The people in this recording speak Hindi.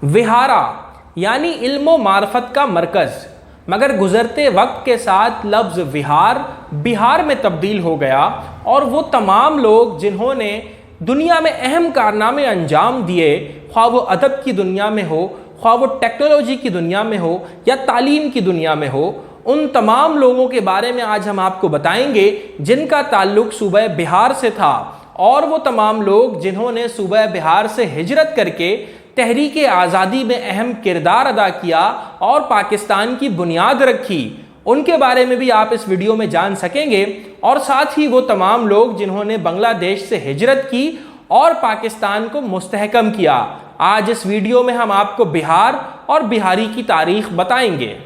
विहारा यानी इल्म मार्फत का मरकज़, मगर गुज़रते वक्त के साथ लफ्ज़ विहार बिहार में तब्दील हो गया और वो तमाम लोग जिन्होंने दुनिया में अहम कारनामे अंजाम दिए, ख्वाह वो अदब की दुनिया में हो, ख्वाह वो टेक्नोलॉजी की दुनिया में हो या तालीम की दुनिया में हो, उन तमाम लोगों के बारे में आज हम आपको बताएंगे जिनका ताल्लुक सूबा बिहार से था, और वो तमाम लोग जिन्होंने सूबा बिहार से हिजरत करके तहरीक आज़ादी में अहम किरदार अदा किया और पाकिस्तान की बुनियाद रखी, उनके बारे में भी आप इस वीडियो में जान सकेंगे। और साथ ही वो तमाम लोग जिन्होंने बांग्लादेश से हिजरत की और पाकिस्तान को मुस्तहकम किया। आज इस वीडियो में हम आपको बिहार और बिहारी की तारीख बताएंगे।